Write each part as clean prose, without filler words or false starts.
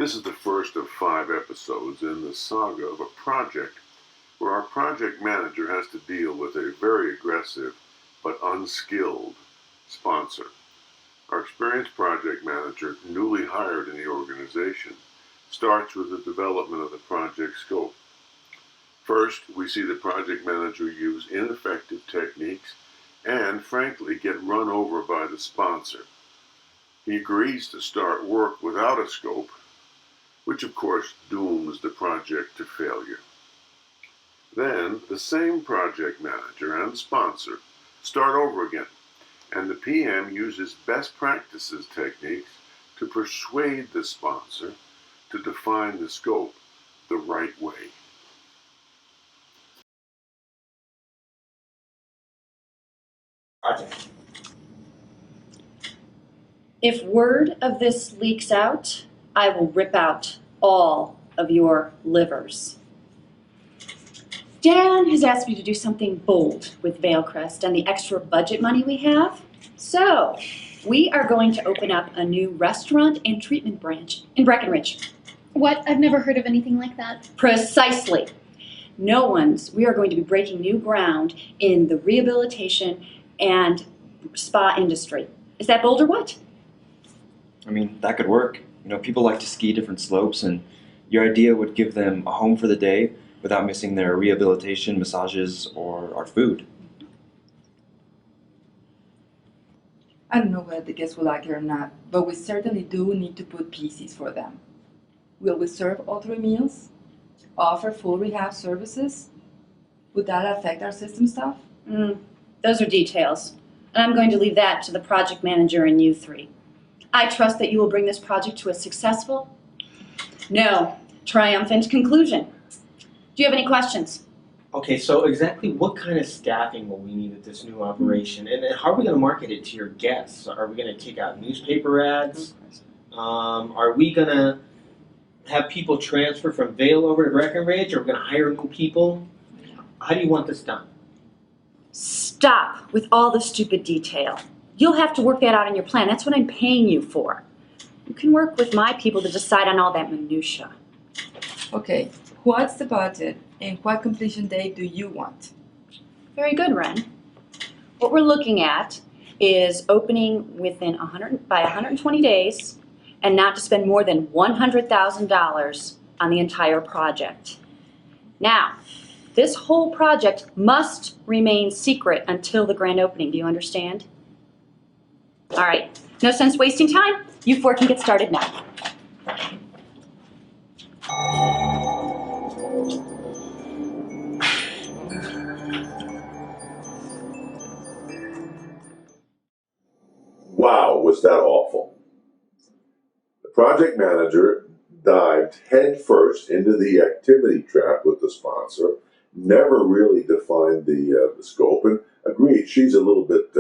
This is the first of 5 episodes in the saga of a project where our project manager has to deal with a very aggressive but unskilled sponsor. Our experienced project manager, newly hired in the organization, starts with the development of the project scope. First, we see the project manager use ineffective techniques and, frankly, get run over by the sponsor. He agrees to start work without a scope, which of course dooms the project to failure. Then, the same project manager and sponsor start over again, and the PM uses best practices techniques to persuade the sponsor to define the scope the right way. Project. If word of this leaks out, I will rip out all of your livers. Dan has asked me to do something bold with Vailcrest and the extra budget money we have. So, we are going to open up a new restaurant and treatment branch in Breckenridge. What? I've never heard of anything like that. Precisely. We are going to be breaking new ground in the rehabilitation and spa industry. Is that bold or what? I mean, that could work. You know, people like to ski different slopes, and your idea would give them a home for the day without missing their rehabilitation, massages, or our food. I don't know whether the guests will like it or not, but we certainly do need to put pieces for them. Will we serve all 3 meals? Offer full rehab services? Would that affect our system staff? Those are details, and I'm going to leave that to the project manager and you 3. I trust that you will bring this project to a successful, triumphant conclusion. Do you have any questions? Okay, so exactly what kind of staffing will we need at this new operation? And then how are we going to market it to your guests? Are we going to take out newspaper ads? Are we going to have people transfer from Vail over to Breckenridge? Are we going to hire new people? How do you want this done? Stop with all the stupid detail. You'll have to work that out in your plan. That's what I'm paying you for. You can work with my people to decide on all that minutia. Okay, what's the budget and what completion date do you want? Very good, Ren. What we're looking at is opening within 120 days and not to spend more than $100,000 on the entire project. Now, this whole project must remain secret until the grand opening. Do you understand? All right, no sense wasting time. You 4 can get started now. Wow, was that awful. The project manager dived headfirst into the activity trap with the sponsor, never really defined the scope, and agreed she's a little bit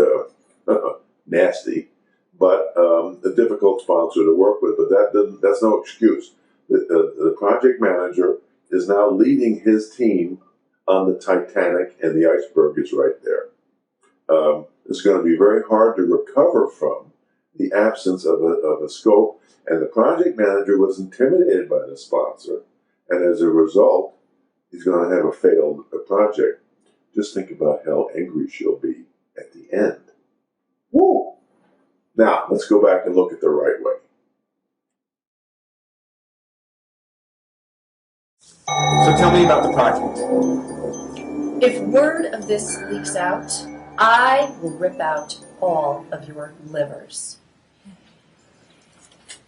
nasty, but a difficult sponsor to work with, but that's no excuse. The project manager is now leading his team on the Titanic, and the iceberg is right there. It's going to be very hard to recover from the absence of a scope, and the project manager was intimidated by the sponsor, and as a result, he's going to have a failed project. Just think about how angry she'll be at the end. Woo! Now, let's go back and look at the right way. So tell me about the project. If word of this leaks out, I will rip out all of your livers.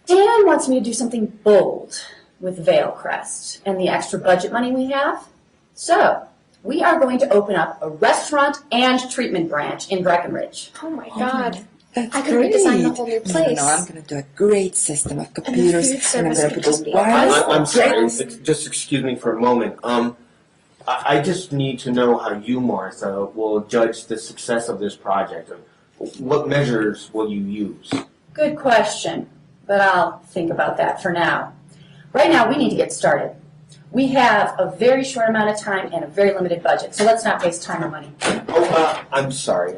Dan wants me to do something bold with Vailcrest and the extra budget money we have. So, we are going to open up a restaurant and treatment branch in Breckenridge. Oh my God. That's I could great. redesign the whole new place. No, I'm going to do a great system of computers, food and I'm service going to could put just the be wireless. I'm sorry, just excuse me for a moment. I just need to know how you, Martha, will judge the success of this project. What measures will you use? Good question, but I'll think about that for now. Right now, we need to get started. We have a very short amount of time and a very limited budget, so let's not waste time or money. I'm sorry.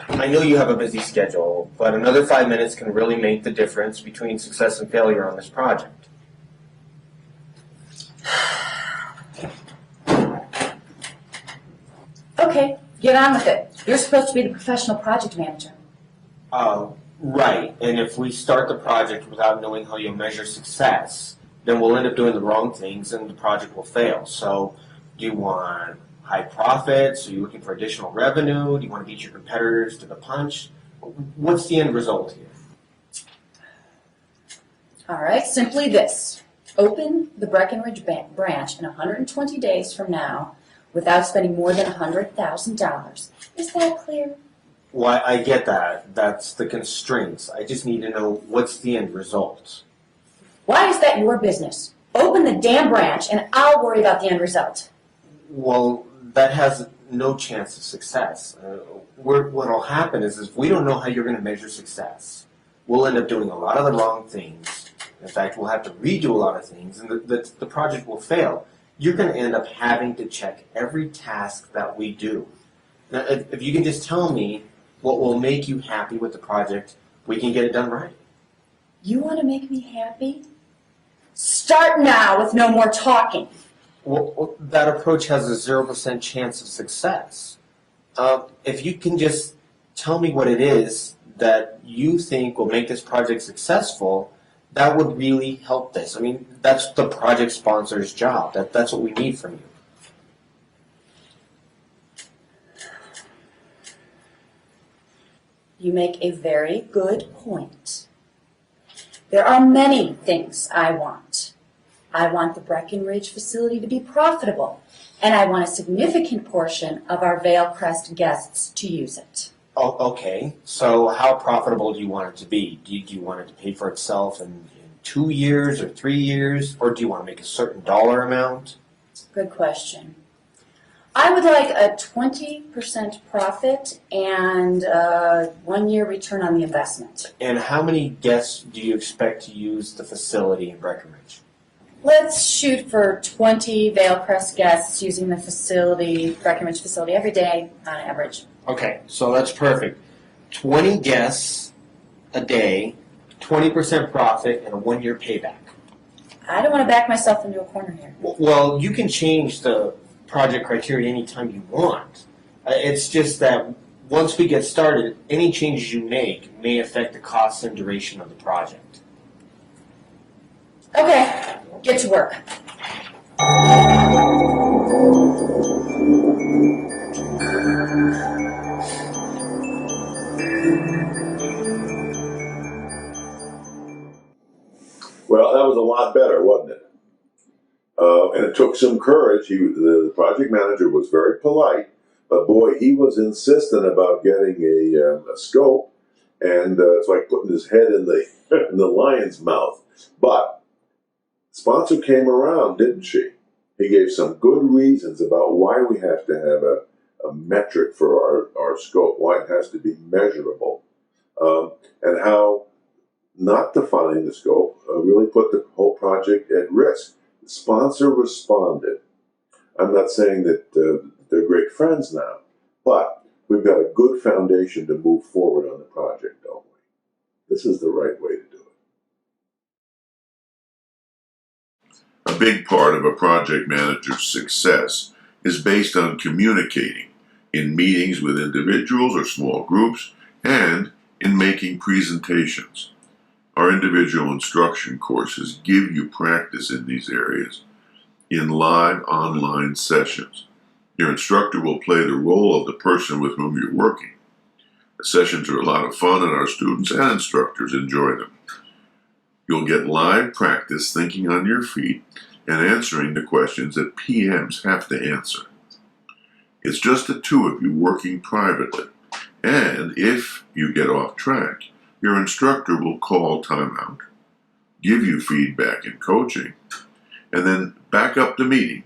I know you have a busy schedule, but another 5 minutes can really make the difference between success and failure on this project. Okay, get on with it. You're supposed to be the professional project manager. Right. And if we start the project without knowing how you'll measure success, then we'll end up doing the wrong things and the project will fail. So, do you want high profits? Are you looking for additional revenue? Do you want to beat your competitors to the punch? What's the end result here? All right, simply this. Open the Breckenridge branch in 120 days from now without spending more than $100,000. Is that clear? Well, I get that. That's the constraints. I just need to know what's the end result. Why is that your business? Open the damn branch and I'll worry about the end result. Well, that has no chance of success. What'll happen is if we don't know how you're going to measure success, we'll end up doing a lot of the wrong things. In fact, we'll have to redo a lot of things, and the project will fail. You're going to end up having to check every task that we do. Now, if you can just tell me what will make you happy with the project, we can get it done right. You want to make me happy? Start now with no more talking. Well, that approach has a 0% chance of success. If you can just tell me what it is that you think will make this project successful, that would really help this. I mean, that's the project sponsor's job. That's what we need from you. You make a very good point. There are many things I want. I want the Breckenridge facility to be profitable, and I want a significant portion of our Vail Crest guests to use it. Oh, okay. So how profitable do you want it to be? Do you want it to pay for itself in 2 years or 3 years? Or do you want to make a certain dollar amount? Good question. I would like a 20% profit and a 1-year return on the investment. And how many guests do you expect to use the facility in Breckenridge? Let's shoot for 20 Vail Crest guests using the facility, Breckenridge facility, every day on average. Okay, so that's perfect. 20 guests a day, 20% profit, and a 1-year payback. I don't want to back myself into a corner here. Well, you can change the project criteria anytime you want. It's just that once we get started, any changes you make may affect the cost and duration of the project. Okay, get to work. Well, that was a lot better, wasn't it? And it took some courage. The project manager was very polite, but boy, he was insistent about getting a scope, and it's like putting his head in the in the lion's mouth. But sponsor came around, didn't she? He gave some good reasons about why we have to have a metric for our scope, why it has to be measurable, and how not defining the scope really put the whole project at risk. The sponsor responded. I'm not saying that they're great friends now, but we've got a good foundation to move forward on the project, don't we? This is the right way to do it. A big part of a project manager's success is based on communicating in meetings with individuals or small groups and in making presentations. Our individual instruction courses give you practice in these areas in live online sessions. Your instructor will play the role of the person with whom you're working. The sessions are a lot of fun and our students and instructors enjoy them. You'll get live practice thinking on your feet and answering the questions that PMs have to answer. It's just the two of you working privately, and if you get off track, your instructor will call timeout, give you feedback and coaching, and then back up the meeting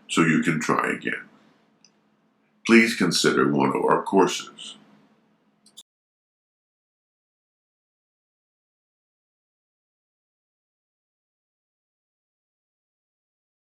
so you can try again. Please consider one of our courses.